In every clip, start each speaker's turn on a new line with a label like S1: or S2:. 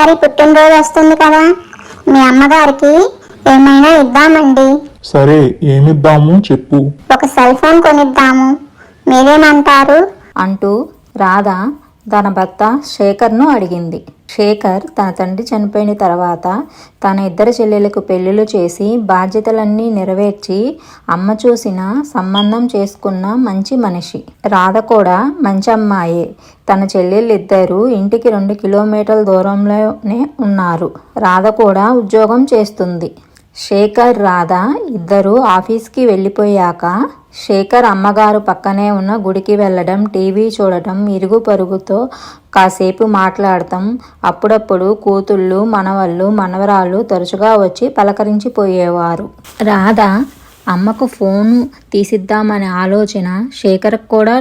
S1: అమ్మగారి పుట్టినరోజు వస్తుంది కదా, మీ అమ్మగారికి ఏమైనా ఇద్దామండి.
S2: సరే, ఏమిద్దాము చెప్పు.
S1: ఒక సెల్ ఫోన్ కొనిద్దాము, మీరేమంటారు
S3: అంటూ రాధ తన భర్త శేఖర్ను అడిగింది. శేఖర్ తన తండ్రి చనిపోయిన తర్వాత తన ఇద్దరు చెల్లెలకు పెళ్లిళ్ళు చేసి బాధ్యతలన్నీ నెరవేర్చి అమ్మ చూసిన సంబంధం చేసుకున్న మంచి మనిషి. రాధ కూడా మంచి అమ్మాయే. తన చెల్లెళ్ళిద్దరూ ఇంటికి 2 కిలోమీటర్ల దూరంలోనే ఉన్నారు. రాధ కూడా ఉద్యోగం చేస్తుంది. శేఖర్ రాధ ఇద్దరూ ఆఫీస్కి వెళ్ళిపోయాక శేఖర్ అమ్మగారు పక్కనే ఉన్న గుడికి వెళ్ళడం, టీవీ చూడటం, ఇరుగు పరుగుతో కాసేపు మాట్లాడటం, అప్పుడప్పుడు కూతుళ్ళు, మనవళ్ళు, మనవరాళ్ళు తరచుగా వచ్చి పలకరించిపోయేవారు. రాధ అమ్మకు ఫోను తీసిద్దామనే ఆలోచన శేఖర్కు కూడా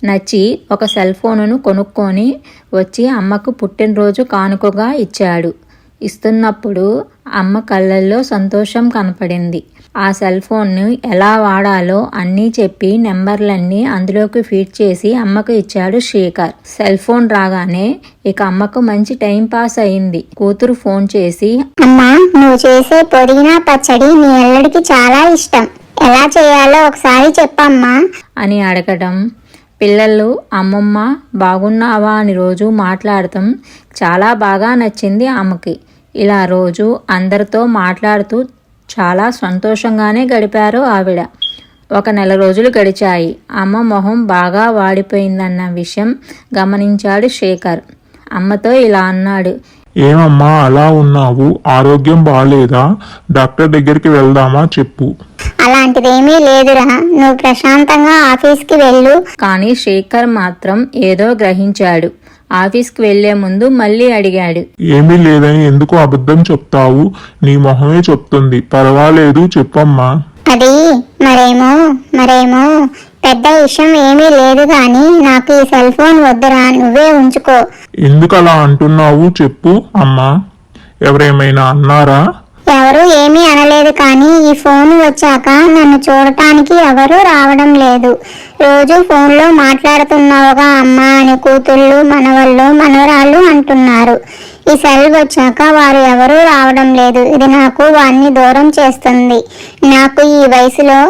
S3: నచ్చి ఒక సెల్ ఫోనును కొనుక్కొని వచ్చి అమ్మకు పుట్టినరోజు కానుకగా ఇచ్చాడు. ఇస్తున్నప్పుడు అమ్మ కళ్ళల్లో సంతోషం కనపడింది. ఆ సెల్ ఫోన్ను ఎలా వాడాలో అన్నీ చెప్పి నెంబర్లన్నీ అందులోకి ఫీడ్ చేసి అమ్మకు ఇచ్చాడు శేఖర్. సెల్ ఫోన్ రాగానే ఇక అమ్మకు మంచి టైం పాస్ అయింది. కూతురు ఫోన్ చేసి,
S1: అమ్మా, నువ్వు చేసే పుదీనా పచ్చడి నీ అల్లుడికి చాలా ఇష్టం, ఎలా చేయాలో ఒకసారి చెప్పమ్మా
S3: అని అడగడం, పిల్లలు అమ్మమ్మ బాగున్నావా అని రోజు మాట్లాడటం చాలా బాగా నచ్చింది ఆమెకి. ఇలా రోజు అందరితో మాట్లాడుతూ చాలా సంతోషంగానే గడిపారు ఆవిడ. 1 నెల రోజులు గడిచాయి. అమ్మ మొహం బాగా వాడిపోయిందన్న విషయం గమనించాడు శేఖర్. అమ్మతో ఇలా అన్నాడు,
S2: ఏమమ్మా అలా ఉన్నావు, ఆరోగ్యం బాగాలేదా? డాక్టర్ దగ్గరికి వెళ్దామా చెప్పు.
S1: అలాంటిదేమీ లేదురా, నువ్వు ప్రశాంతంగా ఆఫీస్కి వెళ్ళు.
S3: కానీ శేఖర్ మాత్రం ఏదో గ్రహించాడు. ఆఫీస్కి వెళ్లే ముందు మళ్ళీ అడిగాడు,
S2: ఏమీ లేదని ఎందుకు అబద్ధం చెప్తావు? నీ మొహమే చెప్తుంది. పర్వాలేదు చెప్పమ్మా.
S1: అది మరేమో పెద్ద విషయం ఏమీ లేదు కానీ నాకు ఈ సెల్ ఫోన్ వద్దురా, నువ్వే ఉంచుకో.
S2: ఎందుకు అలా అంటున్నావు చెప్పు అమ్మా. ఎవరేమైనా అన్నారా?
S1: ఎవరు ఏమీ అనలేదు కానీ ఈ ఫోన్ వచ్చాక నన్ను చూడటానికి ఎవరూ రావడం లేదు. రోజు ఫోన్లో మాట్లాడుతున్నావుగా అమ్మా అని కూతుళ్ళు, మనవళ్ళు, మనవరాళ్ళు అంటున్నారు. ఈ సెల్ వచ్చాక వారు ఎవరూ రావడం లేదు. ఇది నాకు వారిని దూరం చేస్తుంది. నాకు ఈ వయసులో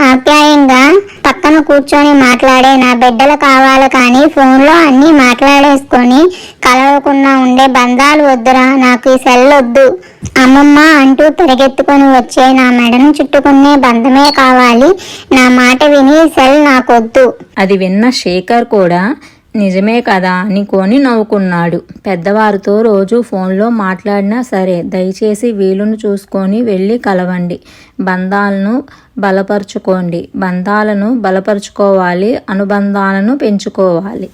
S1: ఆప్యాయంగా పక్కన కూర్చొని మాట్లాడే నా బిడ్డలు కావాలి కానీ ఫోన్లో అన్నీ మాట్లాడేసుకొని కలవకుండా ఉండే బంధాలు వద్దురా, నాకు ఈ సెల్ వద్దు అమ్మమ్మ అంటూ పరిగెత్తుకొని వచ్చే నా మెడను చుట్టుకునే బంధమే కావాలి. నా మాట విని సెల్ నాకొద్దు.
S3: అది విన్న శేఖర్ కూడా నిజమే కదా అనుకొని నవ్వుకున్నాడు. పెద్దవారితో రోజు ఫోన్లో మాట్లాడినా సరే దయచేసి వీలును చూసుకొని వెళ్ళి కలవండి. బంధాలను బలపరుచుకోవాలి, అనుబంధాలను పెంచుకోవాలి.